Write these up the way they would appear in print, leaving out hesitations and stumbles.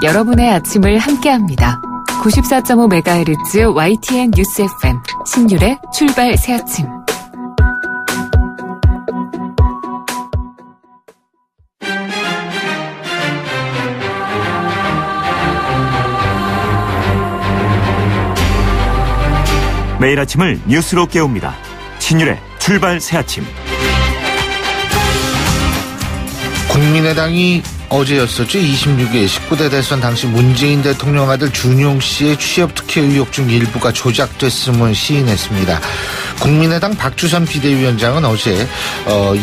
여러분의 아침을 함께합니다. 94.5MHz YTN 뉴스 FM 신율의 출발 새아침. 매일 아침을 뉴스로 깨웁니다. 신율의 출발 새아침. 국민의당이 어제였었죠. 26일 19대 대선 당시 문재인 대통령 아들 준용 씨의 취업 특혜 의혹 중 일부가 조작됐음을 시인했습니다. 국민의당 박주선 비대위원장은 어제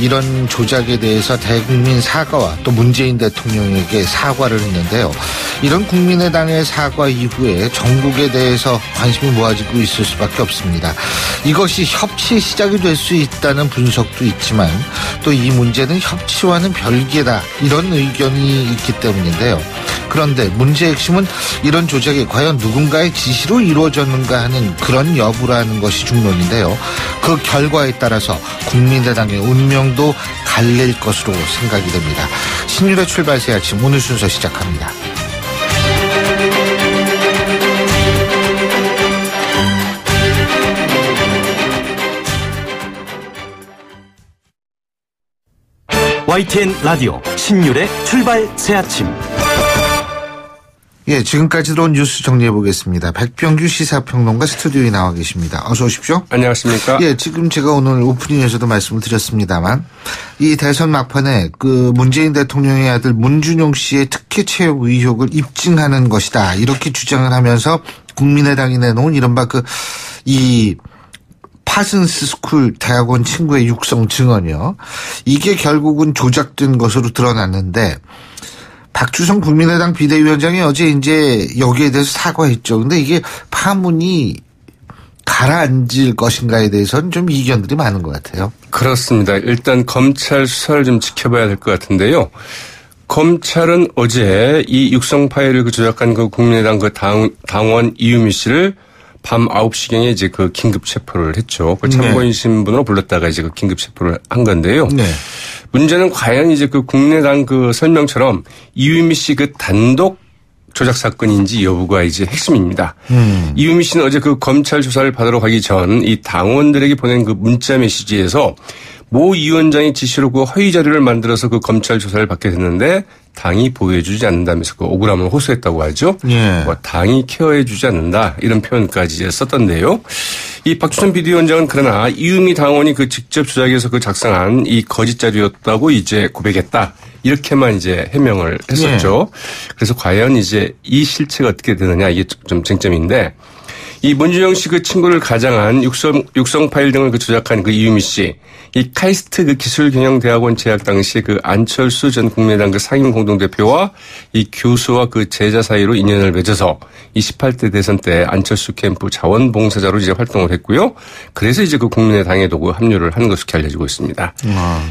이런 조작에 대해서 대국민 사과와 또 문재인 대통령에게 사과를 했는데요. 이런 국민의당의 사과 이후에 전국에 대해서 관심이 모아지고 있을 수밖에 없습니다. 이것이 협치의 시작이 될 수 있다는 분석도 있지만 또 이 문제는 협치와는 별개다, 이런 의견이 있기 때문인데요. 그런데 문제의 핵심은 이런 조작이 과연 누군가의 지시로 이루어졌는가 하는 그런 여부라는 것이 중론인데요. 그 결과에 따라서 국민의당의 운명도 갈릴 것으로 생각이 됩니다. 신율의 출발 새 아침, 오늘 순서 시작합니다. YTN 라디오 신율의 출발 새아침. 예, 지금까지 들어온 뉴스 정리해 보겠습니다. 백병규 시사평론가 스튜디오에 나와 계십니다. 어서 오십시오. 안녕하십니까. 예, 지금 제가 오늘 오프닝에서도 말씀을 드렸습니다만 이 대선 막판에 그 문재인 대통령의 아들 문준용 씨의 특혜 채용 의혹을 입증하는 것이다, 이렇게 주장을 하면서 국민의당이 내놓은 이른바 이 파슨스 스쿨 대학원 친구의 육성 증언이요, 이게 결국은 조작된 것으로 드러났는데 박주선 국민의당 비대위원장이 어제 이제 여기에 대해서 사과했죠. 근데 이게 파문이 가라앉을 것인가에 대해서는 좀 이견들이 많은 것 같아요. 그렇습니다. 일단 검찰 수사를 좀 지켜봐야 될 것 같은데요. 검찰은 어제 이 육성 파일을 조작한 국민의당 당원 이유미 씨를 밤 9시경에 이제 긴급 체포를 했죠. 참고인 신분으로 불렀다가 이제 긴급 체포를 한 건데요. 네. 문제는 과연 이제 국민의당 설명처럼 이유미 씨 단독 조작 사건인지 여부가 이제 핵심입니다. 이유미 씨는 어제 검찰 조사를 받으러 가기 전 이 당원들에게 보낸 문자 메시지에서 모 위원장의 지시로 허위 자료를 만들어서 검찰 조사를 받게 됐는데 당이 보호해주지 않는다면서 억울함을 호소했다고 하죠. 예. 당이 케어해주지 않는다, 이런 표현까지 썼던데요. 이 박주선 비대위원장은 그러나 이유미 당원이 직접 조작해서 작성한 이 거짓 자료였다고 이제 고백했다, 이렇게만 이제 해명을 했었죠. 예. 그래서 과연 이제 이 실체가 어떻게 되느냐, 이게 좀 쟁점인데, 이 문준용 씨 친구를 가장한 육성 파일 등을 조작한 이유미 씨, 이 카이스트 기술경영대학원 재학 당시 안철수 전 국민의당 상임 공동대표와 이 교수와 제자 사이로 인연을 맺어서 이 18대 대선 때 안철수 캠프 자원봉사자로 이제 활동을 했고요. 그래서 이제 국민의당에도 합류를 한 것으로 알려지고 있습니다.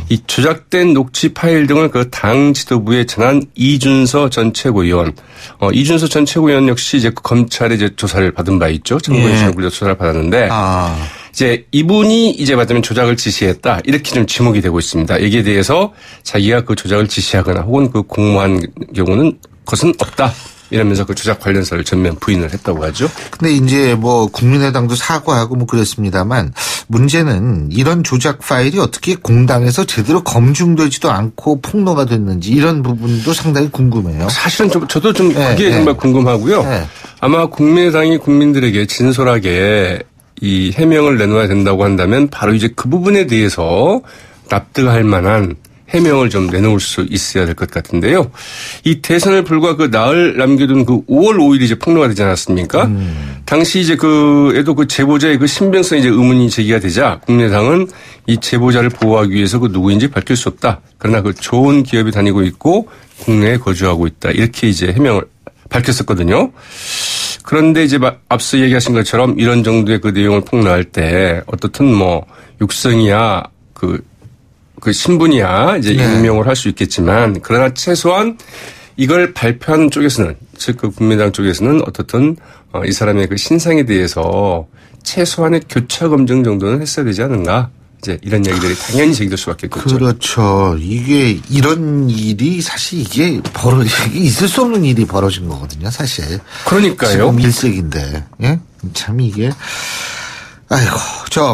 이 조작된 녹취 파일 등을 당 지도부에 전한 이준서 전 최고위원, 이준서 전 최고위원 역시 이제 검찰의 이제 조사를 받은 바 있죠. 참고인 신분으로 조사를 받았는데. 이제 이분이 이제 받으면 조작을 지시했다, 이렇게 좀 지목이 되고 있습니다. 여기에 대해서 자기가 조작을 지시하거나 혹은 공모한 경우는 것은 없다, 이러면서 조작 관련사를 전면 부인을 했다고 하죠. 근데 이제 국민의당도 사과하고 그랬습니다만 문제는 이런 조작 파일이 어떻게 공당에서 제대로 검증되지도 않고 폭로가 됐는지, 이런 부분도 상당히 궁금해요. 사실은 저도 좀 그게 정말 궁금하고요. 아마 국민의당이 국민들에게 진솔하게 이 해명을 내놓아야 된다고 한다면 바로 이제 그 부분에 대해서 납득할 만한 해명을 좀 내놓을 수 있어야 될 것 같은데요. 이 대선을 불과 나흘 남겨둔 5월 5일이 이제 폭로가 되지 않았습니까? 당시 이제 에도 제보자의 신빙성에 이제 의문이 제기가 되자 국민의당은 이 제보자를 보호하기 위해서 누구인지 밝힐 수 없다, 그러나 좋은 기업이 다니고 있고 국내에 거주하고 있다, 이렇게 이제 해명을 밝혔었거든요. 그런데 이제 앞서 얘기하신 것처럼 이런 정도의 내용을 폭로할 때 어떻든 육성이야 신분이야 이제 임명을 할 수 있겠지만, 그러나 최소한 이걸 발표하는 쪽에서는, 즉 국민의당 쪽에서는 어떻든 이 사람의 신상에 대해서 최소한의 교차 검증 정도는 했어야 되지 않는가, 이제 이런 얘기들이 당연히 제기될 수밖에 없겠죠. 그렇죠. 이게 이런 일이 사실 이게 있을 수 없는 일이 벌어진 거거든요, 사실. 그러니까요. 지금 일색인데, 예? 참 이게. 아이고,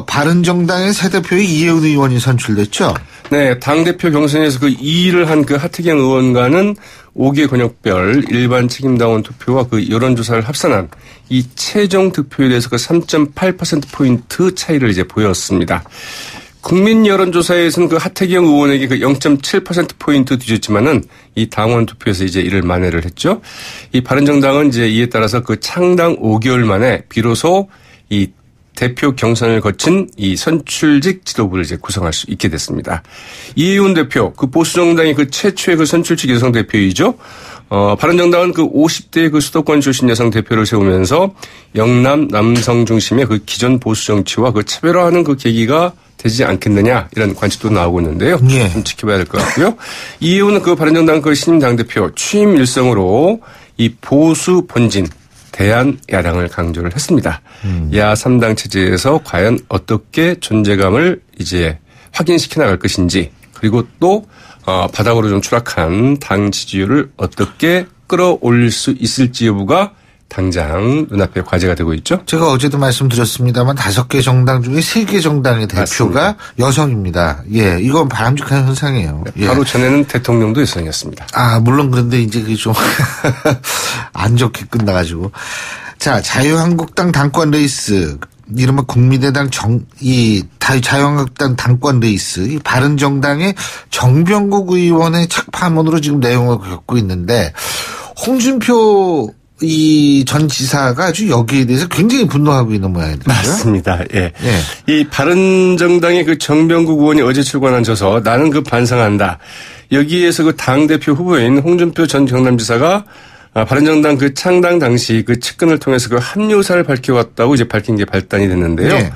바른정당의 새 대표의 이혜훈 의원이 선출됐죠? 네, 당대표 경선에서 그 2위를 한 그 하태경 의원과는 5개 권역별 일반 책임당원 투표와 그 여론조사를 합산한 이 최종 득표율에서 그 3.8%포인트 차이를 이제 보였습니다. 국민 여론조사에서는 그 하태경 의원에게 그 0.7%포인트 뒤졌지만은 이 당원 투표에서 이제 이를 만회를 했죠. 이 바른정당은 이제 이에 따라서 그 창당 5개월 만에 비로소 이 대표 경선을 거친 이 선출직 지도부를 이제 구성할 수 있게 됐습니다. 이혜훈 대표, 그 보수정당의 그 최초의 그 선출직 여성 대표이죠. 바른정당은 그 50대 그 수도권 출신 여성 대표를 세우면서 영남 남성 중심의 그 기존 보수 정치와 그 차별화하는 그 계기가 되지 않겠느냐 이런 관측도 나오고 있는데요. 예. 좀 지켜봐야 될 것 같고요. 이혜훈은 그 바른정당 그 신임 당대표 취임 일성으로 이 보수 본진 대한 야당을 강조를 했습니다. 야 3당 체제에서 과연 어떻게 존재감을 이제 확인시켜 나갈 것인지 그리고 또 바닥으로 좀 추락한 당 지지율을 어떻게 끌어올릴 수 있을지 여부가 당장 눈앞에 과제가 되고 있죠. 제가 어제도 말씀드렸습니다만 5개 정당 중에 3개 정당의 대표가 맞습니다. 여성입니다. 예, 이건 바람직한 현상이에요. 네, 바로 전에는 대통령도 여성이었습니다. 물론 그런데 이제 그게 좀 안 좋게 끝나가지고. 자, 자유한국당 당권 레이스. 이른바 국민의당 자유한국당 당권 레이스. 이 바른정당의 정병국 의원의 착파문으로 지금 내용을 겪고 있는데 홍준표 전 지사가 아주 여기에 대해서 굉장히 분노하고 있는 모양이더라고요. 맞습니다. 예. 이 바른정당의 그 정병국 의원이 어제 출간한 저서 나는 그 반성한다. 여기에서 그 당대표 후보인 홍준표 전 경남지사가 바른정당 그 창당 당시 그 측근을 통해서 그 합류사를 밝혀왔다고 이제 밝힌 게 발단이 됐는데요. 네.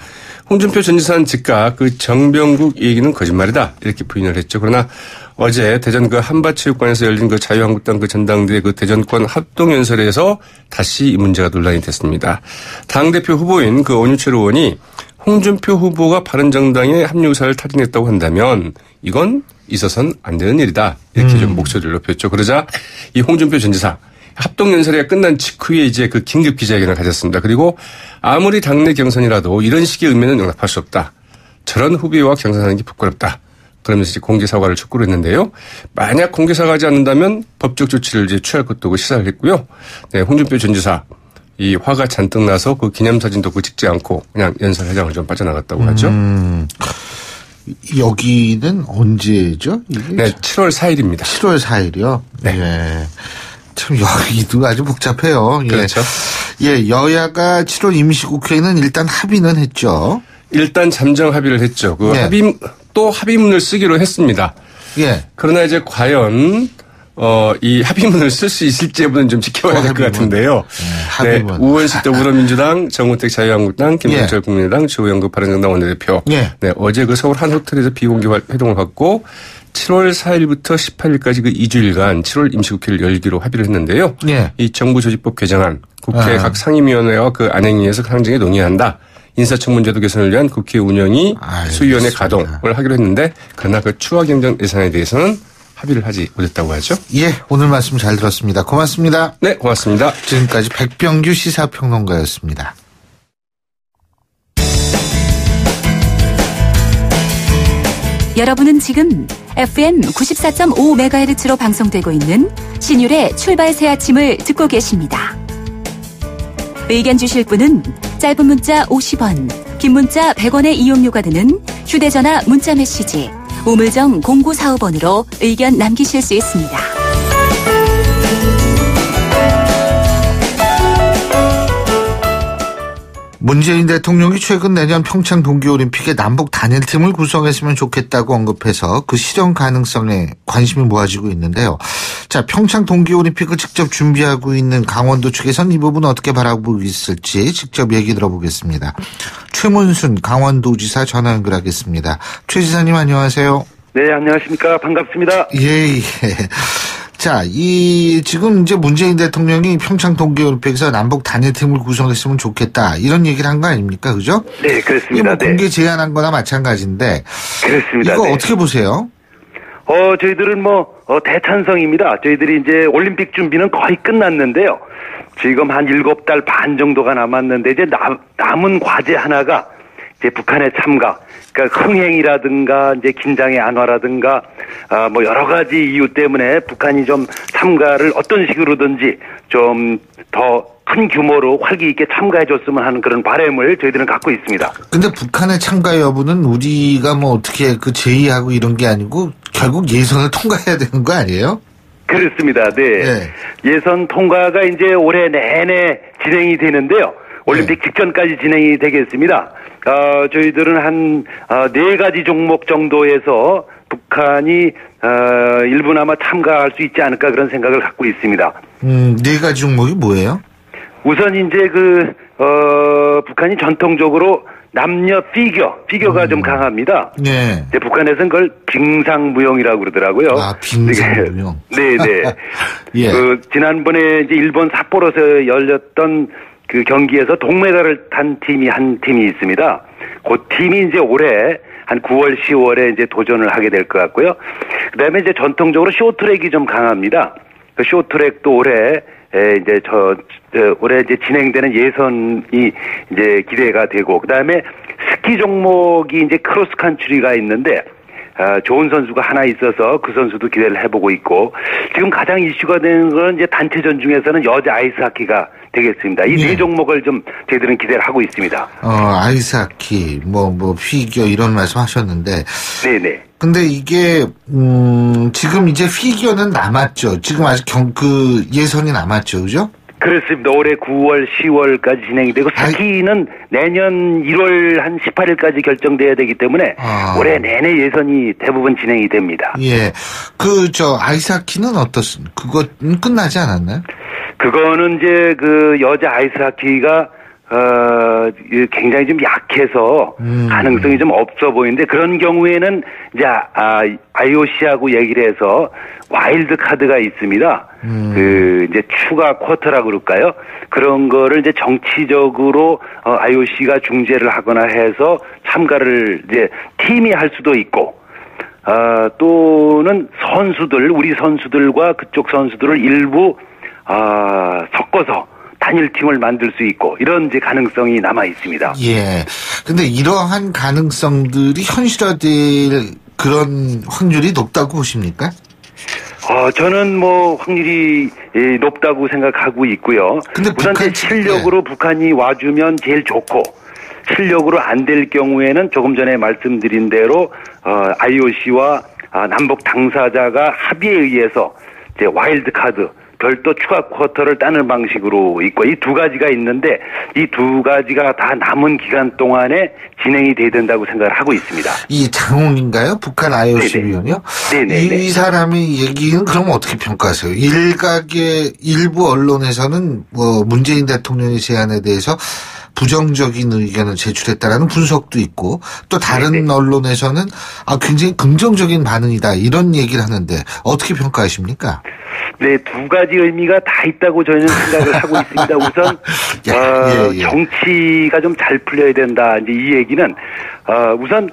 홍준표 전 지사는 즉각 그 정병국 얘기는 거짓말이다 이렇게 부인을 했죠. 그러나 어제 대전 그 한밭체육관에서 열린 그 자유한국당 그 전당대회 그 대전권 합동연설에서 다시 이 문제가 논란이 됐습니다. 당대표 후보인 그 원유철 의원이 홍준표 후보가 바른정당에 합류사를 타진했다고 한다면 이건 있어서는 안 되는 일이다. 이렇게 좀 목소리를 높였죠. 그러자 이 홍준표 전 지사 합동연설회가 끝난 직후에 이제 그 긴급 기자회견을 가졌습니다. 그리고 아무리 당내 경선이라도 이런 식의 의미는 용납할 수 없다. 저런 후보와 경선하는 게 부끄럽다. 그러면서 이제 공개 사과를 촉구를 했는데요. 만약 공개 사과하지 않는다면 법적 조치를 이제 취할 것도 시사를 했고요. 네, 홍준표 전 지사 이 화가 잔뜩 나서 그 기념사진도 그 찍지 않고 그냥 연설회장을 좀 빠져나갔다고 하죠. 여기는 언제죠? 이게? 네, 7월 4일입니다. 7월 4일이요? 네. 예. 참 여기도 아주 복잡해요. 그렇죠. 예, 여야가 7월 임시국회는 일단 합의는 했죠. 일단 잠정 합의를 했죠. 그 네. 합의문을 쓰기로 했습니다. 예. 그러나 이제 과연 이 합의문을 쓸 수 있을지 여부는 좀 지켜봐야 될 것 같은데요. 합의문. 네, 우원식 더불어민주당, 정우택 자유한국당, 김동철 국민의당, 주호영 바른정당 원내대표. 네, 어제 그 서울 한 호텔에서 비공개 회동을 갖고 7월 4일부터 18일까지 그 2주일간 7월 임시국회를 열기로 합의를 했는데요. 이 정부조직법 개정안, 국회 각 상임위원회와 그 안행위에서 상정에 논의한다. 인사청문제도 개선을 위한 국회 운영이 수위원회 가동을 하기로 했는데 그러나 그 추가 경정 예산에 대해서는 합의를 하지 못했다고 하죠. 예, 오늘 말씀 잘 들었습니다. 고맙습니다. 네, 고맙습니다. 지금까지 백병규 시사평론가였습니다. 여러분은 지금 FM 94.5MHz로 방송되고 있는 신율의 출발 새 아침을 듣고 계십니다. 의견 주실 분은 짧은 문자 50원, 긴 문자 100원의 이용료가 드는 휴대전화 문자 메시지 우물정 0945번으로 의견 남기실 수 있습니다. 문재인 대통령이 최근 내년 평창 동계올림픽에 남북 단일팀을 구성했으면 좋겠다고 언급해서 그 실현 가능성에 관심이 모아지고 있는데요. 자, 평창 동계올림픽을 직접 준비하고 있는 강원도 측에서는 이 부분 어떻게 바라보고 있을지 직접 얘기 들어보겠습니다. 최문순 강원도지사 전화 연결하겠습니다. 최 지사님 안녕하세요. 네, 안녕하십니까. 반갑습니다. 예. 자, 지금 이제 문재인 대통령이 평창 동계올림픽에서 남북 단일팀을 구성했으면 좋겠다. 이런 얘기를 한 거 아닙니까? 그죠? 네, 그렇습니다. 이게 뭐 네. 공개 제안한 거나 마찬가지인데. 그렇습니다. 이거 네. 어떻게 보세요? 저희들은 대찬성입니다. 저희들이 이제 올림픽 준비는 거의 끝났는데요. 지금 한 7달 반 정도가 남았는데 이제 남은 과제 하나가 이제 북한의 참가, 그러니까 흥행이라든가 이제 긴장의 안화라든가 뭐 여러 가지 이유 때문에 북한이 좀 참가를 어떤 식으로든지 좀 더 큰 규모로 활기 있게 참가해줬으면 하는 그런 바람을 저희들은 갖고 있습니다. 근데 북한의 참가 여부는 우리가 뭐 어떻게 제의하고 이런 게 아니고 결국 예선을 통과해야 되는 거 아니에요? 그렇습니다. 네. 네. 예선 통과가 이제 올해 내내 진행이 되는데요. 올림픽 직전까지 진행이 되겠습니다. 저희들은 한 4가지 종목 정도에서 북한이 일부나마 참가할 수 있지 않을까 그런 생각을 갖고 있습니다. 4가지 종목이 뭐예요? 우선 이제 북한이 전통적으로 남녀 피겨가 좀 강합니다. 네. 이제 북한에서는 그걸 빙상무용이라고 그러더라고요. 아, 빙상무용. 네네. 예. 지난번에 이제 일본 삿포로에서 열렸던 그 경기에서 동메달을 탄 팀이 한 팀이 있습니다. 그 팀이 이제 올해 한 9월, 10월에 이제 도전을 하게 될 것 같고요. 그 다음에 이제 전통적으로 쇼트랙이 좀 강합니다. 그 쇼트랙도 올해 이제 올해 이제 진행되는 예선이 이제 기대가 되고, 그 다음에 스키 종목이 이제 크로스컨트리가 있는데, 좋은 선수가 하나 있어서 그 선수도 기대를 해보고 있고, 지금 가장 이슈가 되는 건 이제 단체전 중에서는 여자 아이스하키가 되겠습니다. 이 네 종목을 좀 저희들은 기대를 하고 있습니다. 아이스하키, 피겨 이런 말씀 하셨는데. 네네. 근데 이게, 지금 이제 피겨는 남았죠. 지금 아직 예선이 남았죠. 그죠? 그렇습니다. 올해 9월, 10월까지 진행이 되고, 스키는 내년 1월 한 18일까지 결정돼야 되기 때문에, 올해 내내 예선이 대부분 진행이 됩니다. 예. 아이스하키는 어떻습니까? 그거는 끝나지 않았나요? 그거는 이제 여자 아이스하키가 굉장히 좀 약해서 가능성이 좀 없어 보이는데, 그런 경우에는 이제 IOC하고 얘기를 해서 와일드 카드가 있습니다. 이제 추가 쿼터라고 그럴까요? 그런 거를 이제 정치적으로 IOC가 중재를 하거나 해서 참가를 이제 팀이 할 수도 있고, 또는 우리 선수들과 그쪽 선수들을 일부 섞어서 단일팀을 만들 수 있고, 이런 이제 가능성이 남아 있습니다. 예. 근데 이러한 가능성들이 현실화될 그런 확률이 높다고 보십니까? 저는 확률이 높다고 생각하고 있고요. 근데 우선 실력으로 북한이 와주면 제일 좋고, 실력으로 안 될 경우에는 조금 전에 말씀드린 대로 IOC와 남북 당사자가 합의에 의해서 이제 와일드 카드, 별도 추가 쿼터를 따는 방식으로 있고, 이 두 가지가 있는데, 이 두 가지가 다 남은 기간 동안에 진행이 돼야 된다고 생각을 하고 있습니다. 이 장홍인가요? 북한 IOC 위원이요? 네네. 이 사람의 얘기는 그럼 어떻게 평가하세요? 일부 언론에서는 문재인 대통령의 제안에 대해서 부정적인 의견을 제출했다라는 분석도 있고, 또 다른 언론에서는 굉장히 긍정적인 반응이다 이런 얘기를 하는데 어떻게 평가하십니까? 네, 두 가지 의미가 다 있다고 저희는 생각을 하고 있습니다. 우선 정치가 좀 잘 풀려야 된다. 이제 이 얘기는 우선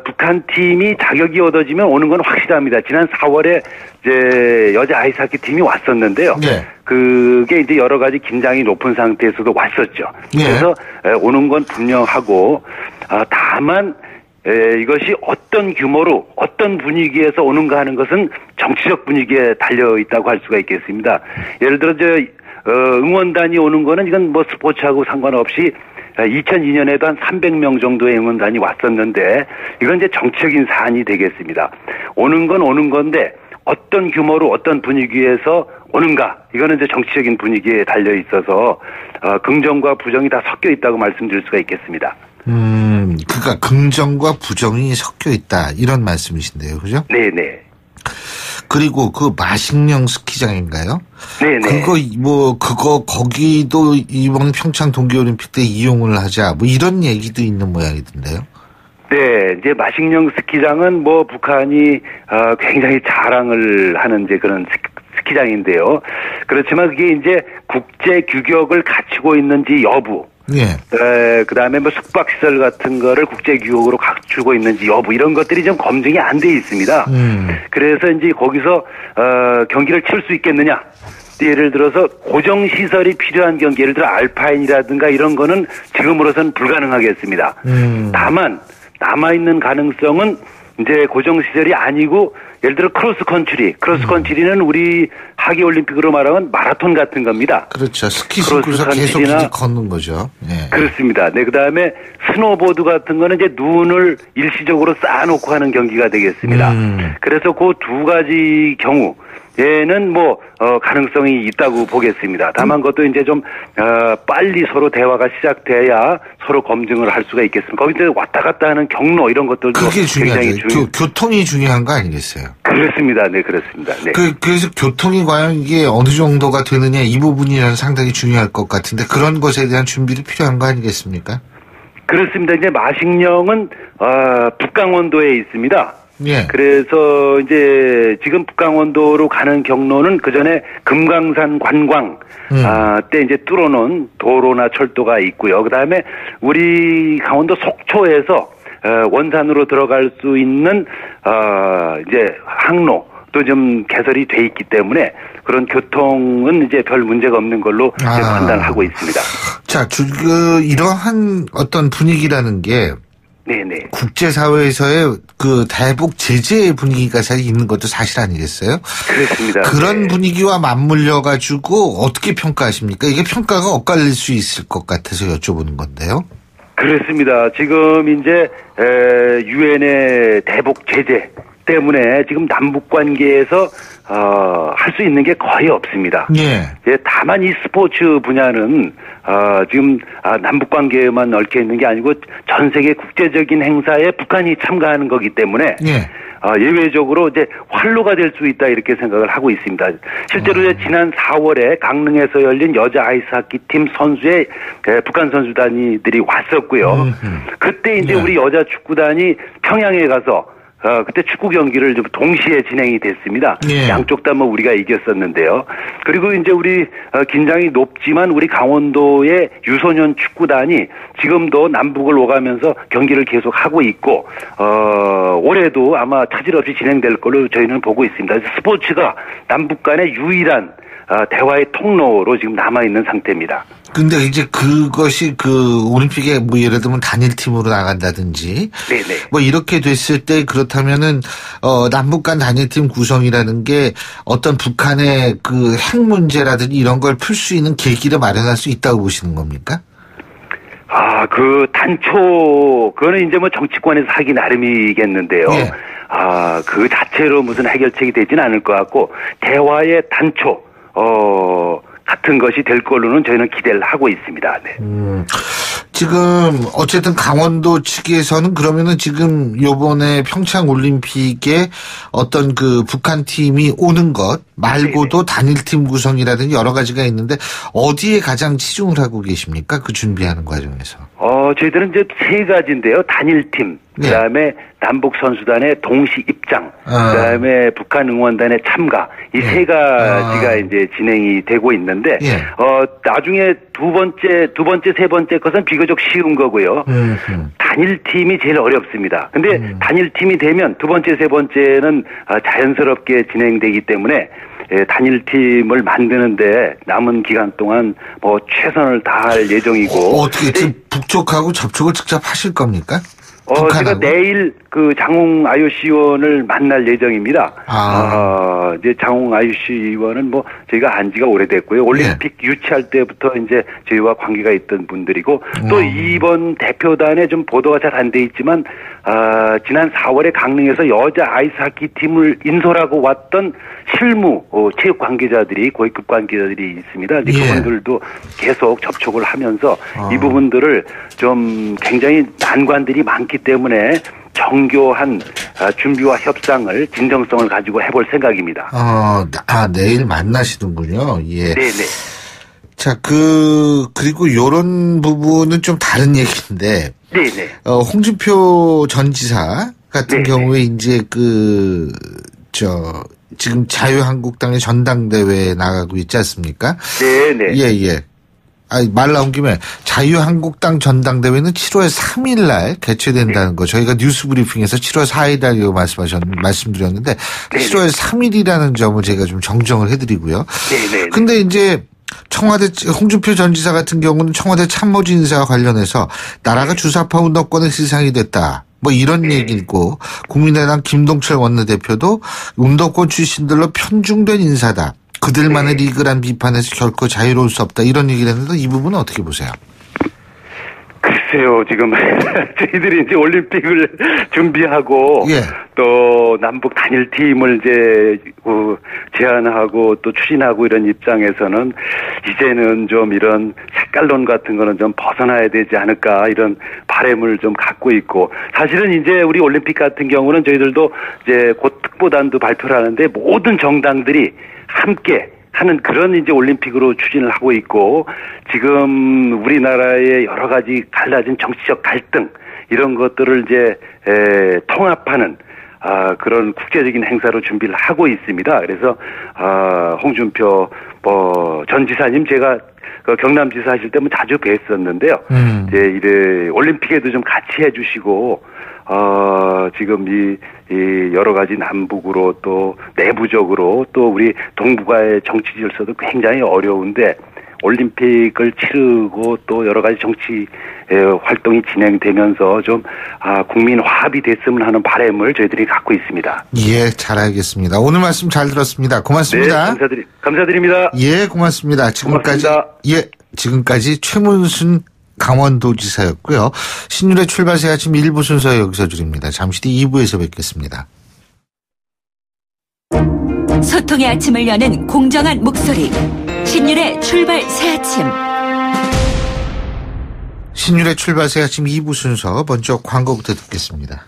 북한 팀이 자격이 얻어지면 오는 건 확실합니다. 지난 4월에 이제 여자 아이스하키 팀이 왔었는데요. 네. 그게 이제 여러 가지 긴장이 높은 상태에서도 왔었죠. 네. 그래서 오는 건 분명하고, 다만 이것이 어떤 규모로 어떤 분위기에서 오는가 하는 것은 정치적 분위기에 달려 있다고 할 수가 있겠습니다. 예를 들어 응원단이 오는 거는 이건 스포츠하고 상관없이 2002년에도 한 300명 정도의 응원단이 왔었는데, 이건 이제 정치적인 사안이 되겠습니다. 오는 건 오는 건데 어떤 규모로 어떤 분위기에서 오는가, 이거는 이제 정치적인 분위기에 달려 있어서 긍정과 부정이 다 섞여 있다고 말씀드릴 수가 있겠습니다. 그러니까 긍정과 부정이 섞여 있다 이런 말씀이신데요, 그죠? 네네. 그리고 마식령 스키장인가요? 네네. 거기도 이번 평창 동계올림픽 때 이용을 하자 이런 얘기도 있는 모양이던데요. 네, 이제 마식령 스키장은 북한이 굉장히 자랑을 하는 이제 그런 스키장인데요. 그렇지만 그게 이제 국제 규격을 갖추고 있는지 여부, 예. 그다음에 뭐 숙박시설 같은 거를 국제 규격으로 갖추고 있는지 여부 이런 것들이 좀 검증이 안 돼 있습니다. 그래서 이제 거기서 경기를 치를 수 있겠느냐? 예를 들어서 고정시설이 필요한 경기, 예를 들어 알파인이라든가 이런 거는 지금으로서는 불가능하겠습니다. 다만 남아있는 가능성은 이제 고정시설이 아니고 예를 들어 크로스컨트리는 우리 하계올림픽으로 말하면 마라톤 같은 겁니다. 그렇죠. 스키 신고서 계속 이제 걷는 거죠. 네. 그렇습니다. 네, 그다음에 스노보드 같은 거는 이제 눈을 일시적으로 쌓아놓고 하는 경기가 되겠습니다. 그래서 그 두 가지 경우 얘는 뭐 가능성이 있다고 보겠습니다. 다만 그것도 이제 좀 빨리 서로 대화가 시작돼야 서로 검증을 할 수가 있겠습니다. 거기 이제 왔다 갔다 하는 경로 이런 것들도 그게 굉장히 교통이 중요한 거 아니겠어요? 그렇습니다. 네, 그렇습니다. 네. 그래서 교통이 과연 이게 어느 정도가 되느냐 이 부분이 상당히 중요할 것 같은데 그런 것에 대한 준비도 필요한 거 아니겠습니까? 그렇습니다. 이제 마식령은 북강원도에 있습니다. 예. 그래서 이제 지금 북강원도로 가는 경로는 그 전에 금강산 관광 때 이제 뚫어놓은 도로나 철도가 있고요. 그 다음에 우리 강원도 속초에서 원산으로 들어갈 수 있는 이제 항로 또 좀 개설이 돼 있기 때문에 그런 교통은 이제 별 문제가 없는 걸로 이제 판단하고 있습니다. 자, 이러한 어떤 분위기라는 게 네네. 국제사회에서의 그 대북 제재 분위기가 사실 있는 것도 사실 아니겠어요? 그렇습니다. 그런 분위기와 맞물려가지고 어떻게 평가하십니까? 이게 평가가 엇갈릴 수 있을 것 같아서 여쭤보는 건데요. 그렇습니다. 지금 이제 유엔의 대북 제재 때문에 지금 남북 관계에서 할 수 있는 게 거의 없습니다. 예. 다만 이 스포츠 분야는 지금 남북 관계에만 얽혀 있는 게 아니고 전 세계 국제적인 행사에 북한이 참가하는 거기 때문에 예. 예외적으로 이제 활로가 될 수 있다 이렇게 생각을 하고 있습니다. 실제로 지난 4월에 강릉에서 열린 여자 아이스하키 팀 선수의 북한 선수단들이 왔었고요. 그때 이제 우리 여자 축구단이 평양에 가서 그때 축구 경기를 좀 동시에 진행이 됐습니다. 예. 양쪽 다 뭐 우리가 이겼었는데요. 그리고 이제 우리 긴장이 높지만 우리 강원도의 유소년 축구단이 지금도 남북을 오가면서 경기를 계속 하고 있고 올해도 아마 차질 없이 진행될 걸로 저희는 보고 있습니다. 스포츠가 남북 간의 유일한 대화의 통로로 지금 남아있는 상태입니다. 근데 이제 그것이 그 올림픽에 뭐 예를 들면 단일팀으로 나간다든지. 네네. 뭐 이렇게 됐을 때 그렇다면은, 남북 간 단일팀 구성이라는 게 어떤 북한의 그 핵 문제라든지 이런 걸 풀 수 있는 계기를 마련할 수 있다고 보시는 겁니까? 그 단초, 그거는 이제 뭐 정치권에서 하기 나름이겠는데요. 예. 그 자체로 무슨 해결책이 되지는 않을 것 같고, 대화의 단초, 같은 것이 될 걸로는 저희는 기대를 하고 있습니다. 네. 지금 어쨌든 강원도 측에서는 그러면은 지금 요번에 평창 올림픽에 어떤 그 북한 팀이 오는 것 말고도 단일팀 구성이라든지 여러 가지가 있는데 어디에 가장 치중을 하고 계십니까? 그 준비하는 과정에서. 저희들은 이제 세 가지인데요. 단일팀, 그다음에 남북 선수단의 동시 입장, 그다음에 북한 응원단의 참가, 이 세 가지가 이제 진행이 되고 있는데, 나중에 두 번째, 세 번째 것은 비교적 쉬운 거고요. 단일팀이 제일 어렵습니다. 근데 단일팀이 되면 두 번째, 세 번째는 자연스럽게 진행되기 때문에 단일팀을 만드는데 남은 기간 동안 뭐 최선을 다할 예정이고. 어떻게 지금 북쪽하고 접촉을 직접 하실 겁니까? 제가 내일 그 장홍 IOC 의원을 만날 예정입니다. 이제 장홍 IOC 의원은 뭐 저희가 안 지가 오래됐고요. 올림픽 유치할 때부터 이제 저희와 관계가 있던 분들이고 또 이번 대표단에 좀 보도가 잘 안 돼 있지만 지난 4월에 강릉에서 여자 아이스하키 팀을 인솔하고 왔던 실무 체육 관계자들이 고위급 관계자들이 있습니다. 그분들도 계속 접촉을 하면서 이 부분들을 좀 굉장히 난관들이 많기 때문에 정교한 준비와 협상을 진정성을 가지고 해볼 생각입니다. 내일 만나시는군요. 예. 네네. 자, 그리고 요런 부분은 좀 다른 얘기인데. 네네. 홍준표 전 지사 같은 경우에 이제 지금 자유한국당의 전당대회에 나가고 있지 않습니까? 네네. 예. 말 나온 김에 자유한국당 전당대회는 7월 3일 날 개최된다는 거 저희가 뉴스 브리핑에서 7월 4일 날이라고 말씀드렸는데 7월 3일이라는 점을 제가 좀 정정을 해드리고요. 네네. 근데 이제 청와대 홍준표 전 지사 같은 경우는 청와대 참모진 인사와 관련해서 나라가 주사파 운동권의 시상이 됐다. 뭐 이런 얘기고 국민의당 김동철 원내대표도 운동권 출신들로 편중된 인사다. 그들만의 리그란 비판에서 결코 자유로울 수 없다. 이런 얘기를 했는데 이 부분은 어떻게 보세요? 글쎄요, 지금 저희들이 이제 올림픽을 준비하고 또 남북 단일팀을 이제 제안하고 또 추진하고 이런 입장에서는 이제는 좀 이런 색깔론 같은 거는 좀 벗어나야 되지 않을까 이런 바람을 좀 갖고 있고 사실은 이제 우리 올림픽 같은 경우는 저희들도 이제 곧 특보단도 발표를 하는데 모든 정당들이 함께 하는 그런 이제 올림픽으로 추진을 하고 있고 지금 우리나라의 여러 가지 달라진 정치적 갈등 이런 것들을 이제 통합하는 그런 국제적인 행사로 준비를 하고 있습니다. 그래서 홍준표 전 지사님 제가 그 경남지사 하실 때 뭐 자주 뵀었는데요. 이제 이래 올림픽에도 좀 같이 해주시고 지금 이 여러 가지 남북으로 또 내부적으로 또 우리 동북아의 정치 질서도 굉장히 어려운데 올림픽을 치르고 또 여러 가지 정치 활동이 진행되면서 좀 국민 화합이 됐으면 하는 바람을 저희들이 갖고 있습니다. 예, 잘 알겠습니다. 오늘 말씀 잘 들었습니다. 고맙습니다. 네, 감사드립니다. 예, 고맙습니다. 지금까지 최문순 강원도지사였고요. 신율의 출발새 아침 1부 순서 여기서 줄입니다. 잠시 뒤 2부에서 뵙겠습니다. 소통의 아침을 여는 공정한 목소리 신율의 출발새 아침. 신율의 출발새 아침 2부 순서 먼저 광고부터 듣겠습니다.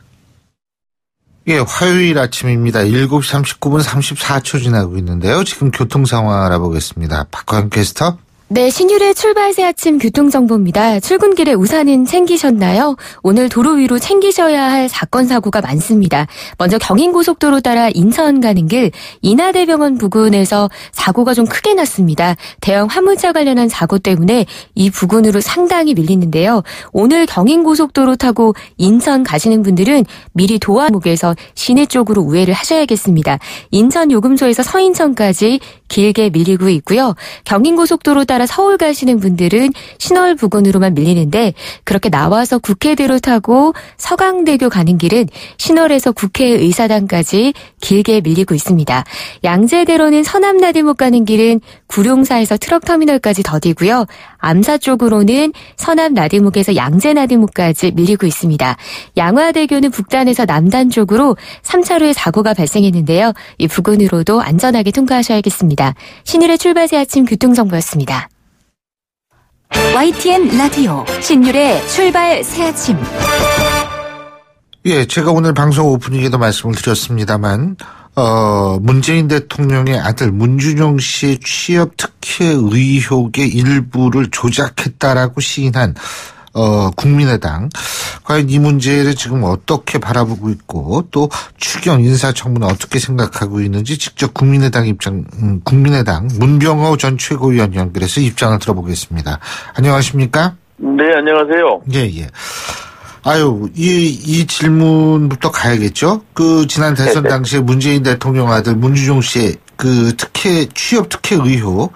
예, 화요일 아침입니다. 7시 39분 34초 지나고 있는데요. 지금 교통 상황 알아보겠습니다. 박광 캐스터. 네, 신율의 출발새 아침 교통정보입니다. 출근길에 우산은 챙기셨나요? 오늘 도로 위로 챙기셔야 할 사건 사고가 많습니다. 먼저 경인고속도로 따라 인천 가는 길 인하대병원 부근에서 사고가 좀 크게 났습니다. 대형 화물차 관련한 사고 때문에 이 부근으로 상당히 밀리는데요. 오늘 경인고속도로 타고 인천 가시는 분들은 미리 도화목에서 시내 쪽으로 우회를 하셔야겠습니다. 인천 요금소에서 서인천까지 길게 밀리고 있고요. 경인고속도로 따라 서울 가시는 분들은 신월 부근으로만 밀리는데 그렇게 나와서 국회대로 타고 서강대교 가는 길은 신월에서 국회의사당까지 길게 밀리고 있습니다. 양재대로는 서남나들목 가는 길은 구룡사에서 트럭터미널까지 더디고요. 암사 쪽으로는 서남나들목에서 양재나들목까지 밀리고 있습니다. 양화대교는 북단에서 남단 쪽으로 3차로에 사고가 발생했는데요. 이 부근으로도 안전하게 통과하셔야겠습니다. 신율의 출발새 아침 교통정보였습니다. YTN 라디오 신율의 출발새 아침. 예, 제가 오늘 방송 오프닝에도 말씀을 드렸습니다만 문재인 대통령의 아들 문준용 씨의 취업 특혜 의혹의 일부를 조작했다라고 시인한 국민의당. 과연 이 문제를 지금 어떻게 바라보고 있고 또 추경 인사청문은 어떻게 생각하고 있는지 직접 국민의당 문병호 전 최고위원 연결해서 입장을 들어보겠습니다. 안녕하십니까? 네, 안녕하세요. 예. 이 질문부터 가야겠죠? 지난 대선 당시에 문재인 대통령 아들 문준용 씨의 취업 특혜 의혹,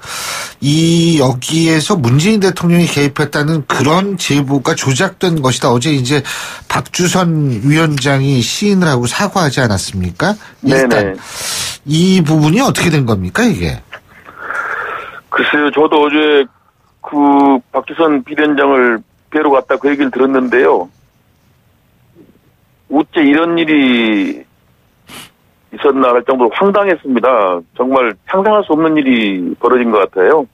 여기에서 문재인 대통령이 개입했다는 그런 제보가 조작된 것이다. 어제 이제 박주선 위원장이 시인을 하고 사과하지 않았습니까? 일단, 네네. 이 부분이 어떻게 된 겁니까, 이게? 글쎄요, 저도 어제 박주선 비대위원장을 뵈러 갔다 그 얘기를 들었는데요. 어째 이런 일이 있었나 할 정도로 황당했습니다. 정말 상상할 수 없는 일이 벌어진 것 같아요.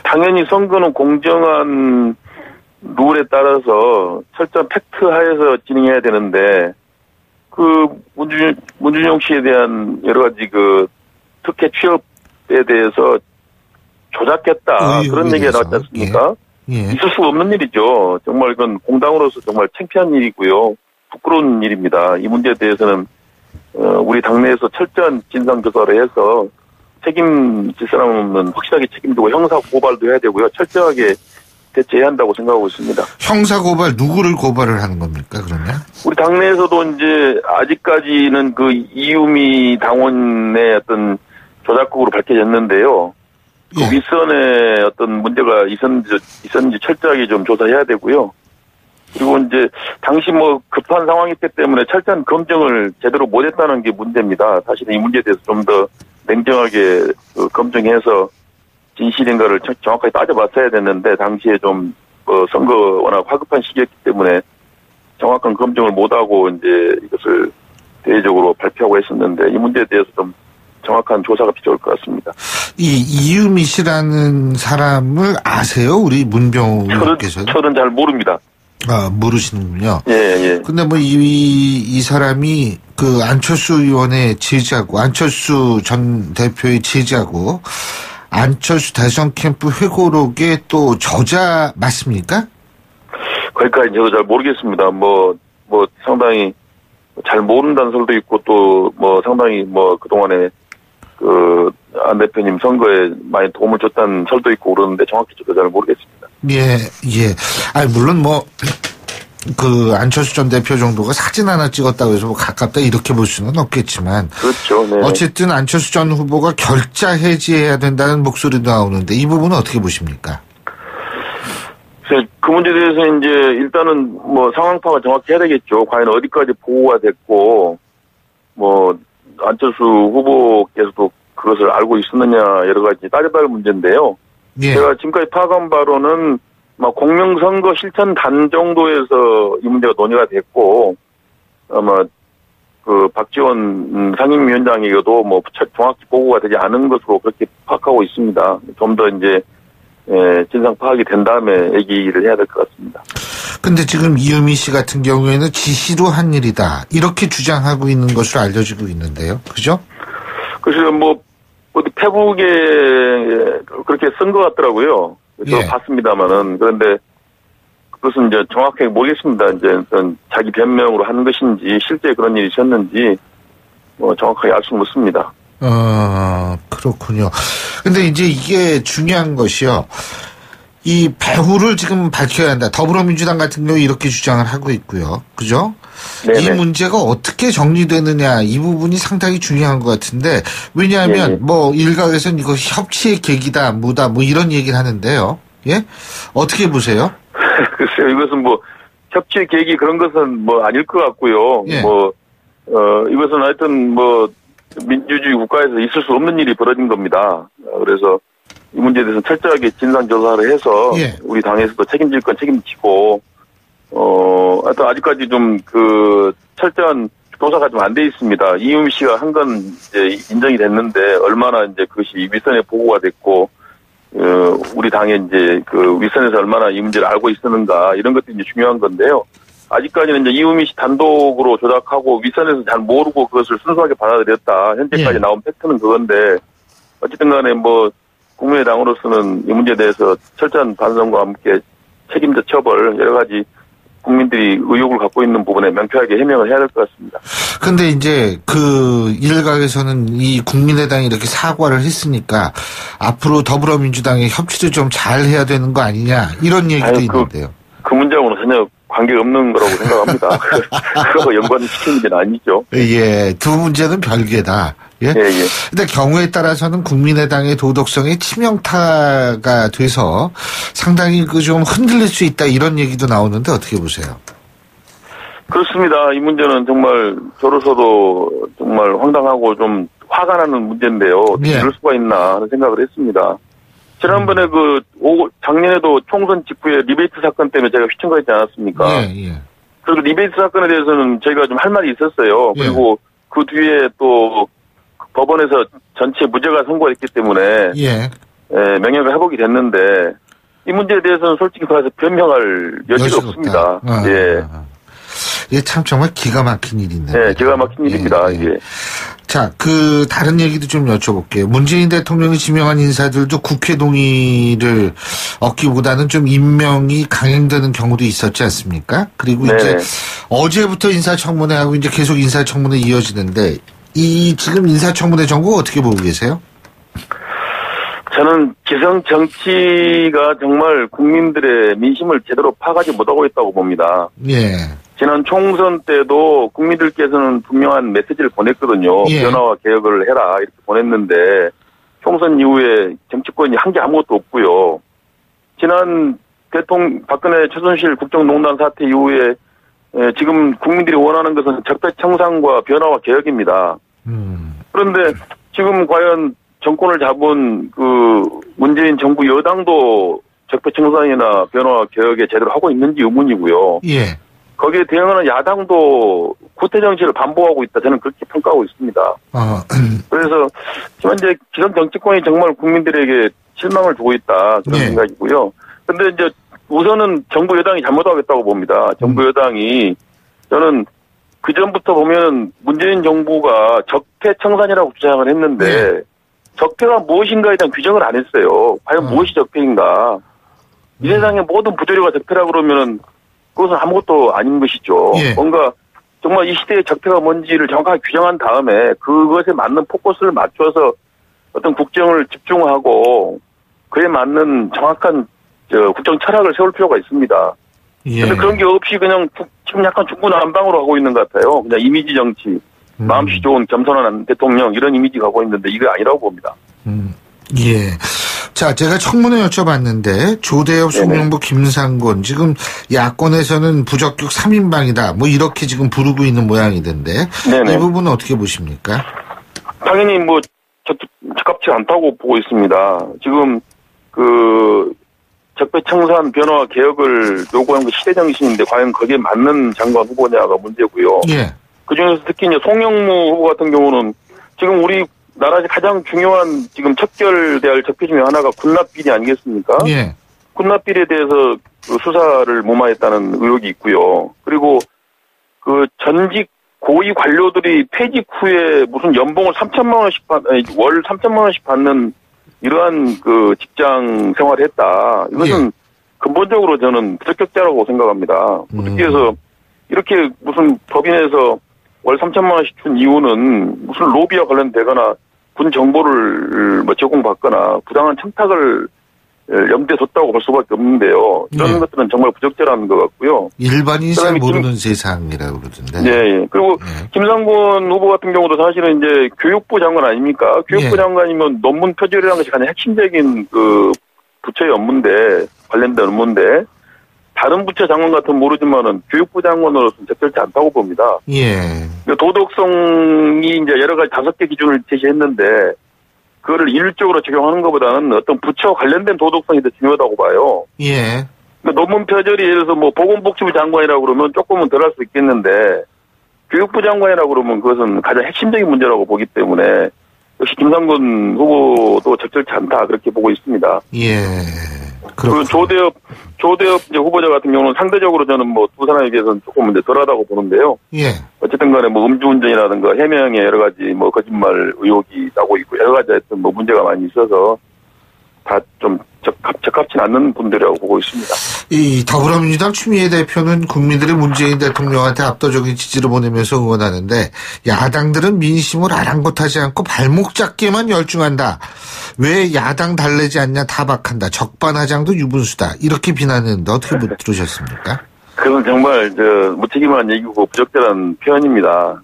당연히 선거는 공정한 룰에 따라서 철저한 팩트 하에서 진행해야 되는데 문준용 씨에 대한 여러 가지 특혜 취업에 대해서 조작했다 그런 얘기가 나왔지 않습니까? 예. 있을 수 없는 일이죠. 정말 이건 공당으로서 정말 창피한 일이고요. 부끄러운 일입니다. 이 문제에 대해서는 우리 당내에서 철저한 진상조사를 해서 책임질 사람은 확실하게 책임지고 형사 고발도 해야 되고요. 철저하게 대처해야 한다고 생각하고 있습니다. 형사 고발 누구를 고발을 하는 겁니까, 그러면? 우리 당내에서도 이제 아직까지는 그 이유미 당원의 어떤 조작국으로 밝혀졌는데요. 그 윗선에 어떤 문제가 있었는지 철저하게 좀 조사해야 되고요. 그리고 이제 당시 뭐 급한 상황이기 때문에 철저한 검증을 제대로 못했다는 게 문제입니다. 사실은 이 문제에 대해서 좀 더 냉정하게 검증해서 진실인가를 정확하게 따져봤어야 됐는데 당시에 좀 선거 워낙 화급한 시기였기 때문에 정확한 검증을 못하고 이제 이것을 대외적으로 발표하고 했었는데 이 문제에 대해서 좀 정확한 조사가 필요할 것 같습니다. 이 이유미 씨라는 사람을 아세요? 우리 문병우 의원께서는? 저는 잘 모릅니다. 아, 모르시는군요. 예, 예. 근데 뭐 이 사람이 그 안철수 의원의 제자고, 안철수 전 대표의 제자고, 안철수 대선 캠프 회고록의 또 저자 맞습니까? 거기까지 저도 잘 모르겠습니다. 뭐 상당히 잘 모른다는 설도 있고 또 뭐 상당히 뭐 그동안에 그 안 대표님 선거에 많이 도움을 줬다는 설도 있고 그러는데 정확히 저도 잘 모르겠습니다. 예, 예. 아니, 물론 뭐, 그, 안철수 전 대표 정도가 사진 하나 찍었다고 해서 뭐 가깝다 이렇게 볼 수는 없겠지만. 그렇죠, 네. 어쨌든 안철수 전 후보가 결자 해지해야 된다는 목소리도 나오는데 이 부분은 어떻게 보십니까? 그 문제에 대해서 이제 일단은 뭐 상황 파악을 정확히 해야 되겠죠. 과연 어디까지 보고가 됐고, 뭐, 안철수 후보께서도 그것을 알고 있었느냐 여러 가지 따져봐야 할 문제인데요. 예. 제가 지금까지 파악한 바로는 막 공명선거 실천단 정도에서 이 문제가 논의가 됐고 아마 그 박지원 상임위원장에게도 뭐 정확히 보고가 되지 않은 것으로 그렇게 파악하고 있습니다. 좀 더 이제 진상 파악이 된 다음에 얘기를 해야 될 것 같습니다. 근데 지금 이유미 씨 같은 경우에는 지시로 한 일이다 이렇게 주장하고 있는 것으로 알려지고 있는데요, 그죠? 글쎄요, 뭐 어디 페북에 그렇게 쓴 것 같더라고요. 저 봤습니다만은. 그런데 그것은 이제 정확하게 모르겠습니다. 이제 자기 변명으로 한 것인지 실제 그런 일이 있었는지 뭐 정확하게 알 수는 없습니다. 그렇군요. 근데 이제 이게 중요한 것이요. 이 배후를 지금 밝혀야 한다. 더불어민주당 같은 경우 이렇게 주장을 하고 있고요. 그죠? 네네. 이 문제가 어떻게 정리되느냐 이 부분이 상당히 중요한 것 같은데 왜냐하면 뭐 일각에서는 이거 협치의 계기다 뭐다 뭐 이런 얘기를 하는데요. 예? 어떻게 보세요? 글쎄요. 이것은 뭐 협치의 계기 그런 것은 뭐 아닐 것 같고요. 예. 뭐 이것은 하여튼 뭐 민주주의 국가에서 있을 수 없는 일이 벌어진 겁니다. 그래서 이 문제에 대해서 철저하게 진상조사를 해서 우리 당에서도 책임질 건 책임지고 하여튼 아직까지 좀 그 철저한 조사가 좀 안 돼 있습니다. 이유미 씨가 한 건 이제 인정이 됐는데 얼마나 이제 그것이 윗선에 보고가 됐고 우리 당에 이제 그 윗선에서 얼마나 이 문제를 알고 있었는가 이런 것들이 이제 중요한 건데요. 아직까지는 이제 이유미 씨 단독으로 조작하고 윗선에서 잘 모르고 그것을 순수하게 받아들였다. 현재까지 나온 팩트는 그건데 어쨌든 간에 뭐 국민의당으로서는 이 문제에 대해서 철저한 반성과 함께 책임자 처벌 여러 가지 국민들이 의혹을 갖고 있는 부분에 명쾌하게 해명을 해야 될 것 같습니다. 근데 이제 그 일각에서는 이 국민의당이 이렇게 사과를 했으니까 앞으로 더불어민주당의 협치를 좀 잘 해야 되는 거 아니냐 이런 얘기도 있는데요. 그 문제하고는 전혀 관계가 없는 거라고 생각합니다. 그거하고 연관시키는 게 아니죠. 예, 두 문제는 별개다. 예. 근데 경우에 따라서는 국민의당의 도덕성에 치명타가 돼서 상당히 그 좀 흔들릴 수 있다 이런 얘기도 나오는데 어떻게 보세요? 그렇습니다. 이 문제는 정말 저로서도 정말 황당하고 좀 화가 나는 문제인데요. 어떻게 이럴 수가 있나 하는 생각을 했습니다. 지난번에 작년에도 총선 직후에 리베이트 사건 때문에 제가 휘청거리지 않았습니까? 그리고 리베이트 사건에 대해서는 저희가 좀 할 말이 있었어요. 그리고 그 뒤에 또 법원에서 전체 무죄가 선고했기 때문에 명예가 회복이 됐는데 이 문제에 대해서는 솔직히 말해서 변명할 여지가 없습니다. 이게 참 정말 기가 막힌 일이네요. 네, 기가 막힌 일입니다. 이게. 자, 다른 얘기도 좀 여쭤볼게요. 문재인 대통령이 지명한 인사들도 국회 동의를 얻기보다는 좀 임명이 강행되는 경우도 있었지 않습니까? 그리고 네. 이제 어제부터 인사청문회 하고 이제 계속 인사청문회 이어지는데 지금 인사청문회 전국 어떻게 보고 계세요? 저는 기성 정치가 정말 국민들의 민심을 제대로 파악하지 못하고 있다고 봅니다. 예. 지난 총선 때도 국민들께서는 분명한 메시지를 보냈거든요. 예. 변화와 개혁을 해라 이렇게 보냈는데 총선 이후에 정치권이 한 게 아무것도 없고요. 지난 박근혜 최순실 국정농단 사태 이후에 지금 국민들이 원하는 것은 적폐청산과 변화와 개혁입니다. 그런데 지금 과연 정권을 잡은 문재인 정부 여당도 적폐청산이나 변화와 개혁에 제대로 하고 있는지 의문이고요. 예. 거기에 대응하는 야당도 구태 정치를 반복하고 있다. 저는 그렇게 평가하고 있습니다. 그래서 현재 기성 정치권이 정말 국민들에게 실망을 주고 있다. 그런 생각이고요. 근데 이제 우선은 정부 여당이 잘못하고 있다고 봅니다. 정부 여당이 저는 그 전부터 보면 문재인 정부가 적폐청산이라고 주장을 했는데 적폐가 무엇인가에 대한 규정을 안 했어요. 과연 무엇이 적폐인가? 이 세상의 모든 부조리가 적폐라고 그러면은 그것은 아무것도 아닌 것이죠. 예. 뭔가 정말 이 시대의 적폐가 뭔지를 정확하게 규정한 다음에 그것에 맞는 포커스를 맞춰서 어떤 국정을 집중하고 그에 맞는 정확한 국정 철학을 세울 필요가 있습니다. 그런데 그런 게 없이 그냥 지금 약간 중구난방으로 하고 있는 것 같아요. 그냥 이미지 정치, 마음씨 좋은 겸손한 대통령 이런 이미지 가고 있는데 이게 아니라고 봅니다. 예. 자, 제가 청문회 여쭤봤는데 조대엽, 송영무, 김상곤 지금 야권에서는 부적격 3인방이다. 뭐 이렇게 지금 부르고 있는 모양이던데 네네. 이 부분은 어떻게 보십니까? 당연히 적합치 않다고 보고 있습니다. 지금 적폐청산 변화와 개혁을 요구하는 게 시대 정신인데 과연 거기에 맞는 장관 후보냐가 문제고요. 예. 그중에서 특히 이제 송영무 후보 같은 경우는 지금 우리 나라에서 가장 중요한 지금 척결돼야 할 적폐 중에 하나가 군납비리 아니겠습니까? 예. 군납비리에 대해서 수사를 무마했다는 의혹이 있고요. 그리고 전직 고위 관료들이 퇴직 후에 무슨 연봉을 3천만 원씩 월 3천만 원씩 받는 이러한 직장 생활을 했다. 이것은 근본적으로 저는 부적격자라고 생각합니다. 특히 해서 이렇게 무슨 법인에서 월 3천만 원씩 준 이유는 무슨 로비와 관련되거나 군 정보를 제공받거나 부당한 청탁을 염두에 뒀다고 볼 수밖에 없는데요. 이런 것들은 정말 부적절한 것 같고요. 일반인이 잘 모르는 세상이라고 그러던데. 네. 그리고 김상곤 후보 같은 경우도 사실은 이제 교육부 장관 아닙니까? 교육부 장관이면 논문 표절이라는 것이 가장 핵심적인 부처의 업무인데 관련된 업무인데 다른 부처 장관 같은 모르지만은 교육부 장관으로서는 적절치 않다고 봅니다. 예. 도덕성이 이제 여러 가지 5개 기준을 제시했는데 그거를 일률적으로 적용하는 것보다는 어떤 부처 관련된 도덕성이 더 중요하다고 봐요. 예. 논문 표절이 예를 들어서 보건복지부 장관이라고 그러면 조금은 덜 할 수 있겠는데 교육부 장관이라고 그러면 그것은 가장 핵심적인 문제라고 보기 때문에 역시 김상곤 후보도 적절치 않다 그렇게 보고 있습니다. 예. 그리고 조대엽 이제 후보자 같은 경우는 상대적으로 저는 두 사람에 비해서는 조금 이제 덜하다고 보는데요. 예. 어쨌든 간에 음주운전이라든가 해명에 여러 가지 거짓말 의혹이 나고 있고 여러 가지 하여튼 문제가 많이 있어서 다 좀 적합치 않는 분들이라고 보고 있습니다. 이 더불어민주당 추미애 대표는 국민들이 문재인 대통령한테 압도적인 지지를 보내면서 응원하는데 야당들은 민심을 아랑곳하지 않고 발목 잡기에만 열중한다. 왜 야당 달래지 않냐 타박한다. 적반하장도 유분수다. 이렇게 비난했는데 어떻게 들으셨습니까? 그건 정말 무책임한 얘기고 부적절한 표현입니다.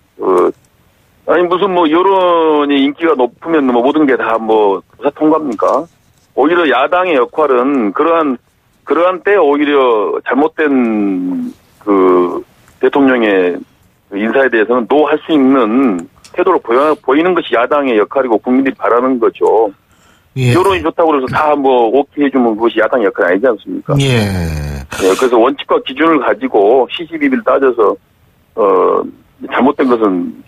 아니 무슨 여론이 인기가 높으면 모든 게 다 부사 통과입니까? 오히려 야당의 역할은 그러한 때 오히려 잘못된 대통령의 인사에 대해서는 노할 수 있는 태도를 보이는 것이 야당의 역할이고 국민들이 바라는 거죠. 예. 여론이 좋다고 그래서 다 오케이 해주면 그것이 야당의 역할이 아니지 않습니까? 예. 네, 그래서 원칙과 기준을 가지고 시시비비를 따져서 잘못된 것은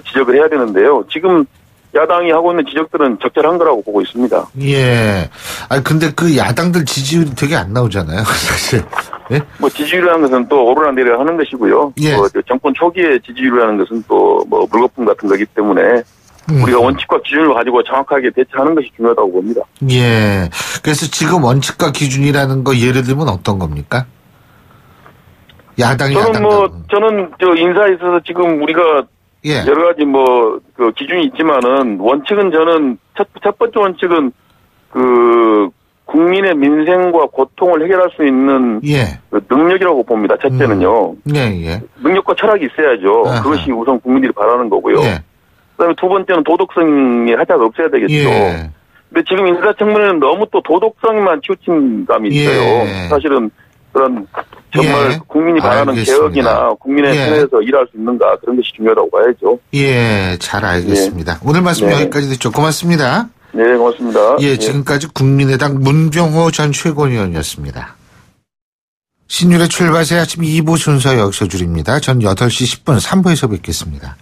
지적을 해야 되는데요. 지금 야당이 하고 있는 지적들은 적절한 거라고 보고 있습니다. 예. 근데 야당들 지지율이 되게 안 나오잖아요, 사실. 예? 지지율이라는 것은 또 오르락내리락 하는 것이고요. 예. 정권 초기에 지지율이라는 것은 또 물거품 같은 거기 때문에 우리가 원칙과 기준을 가지고 정확하게 대처하는 것이 중요하다고 봅니다. 예. 그래서 지금 원칙과 기준이라는 거 예를 들면 어떤 겁니까? 저는 인사에 있어서 지금 우리가 여러 가지 그 기준이 있지만은 원칙은 저는 첫 번째 원칙은 국민의 민생과 고통을 해결할 수 있는 그 능력이라고 봅니다. 첫째는요. 능력과 철학이 있어야죠. 아하. 그것이 우선 국민들이 바라는 거고요. 그다음에 두 번째는 도덕성의 하자가 없어야 되겠죠. 근데 지금 인사 청문회는 너무 또 도덕성에만 치우친 감이 있어요. 사실은 그런 정말 국민이 바라는 개혁이나 국민의 편에서 일할 수 있는가 그런 것이 중요하다고 봐야죠. 잘 알겠습니다. 오늘 말씀 여기까지 듣죠. 고맙습니다. 네, 고맙습니다. 지금까지 국민의당 문병호 전 최고위원이었습니다. 신율의 출발새 아침 2부 순서 여기서 줄입니다. 전 8시 10분 3부에서 뵙겠습니다.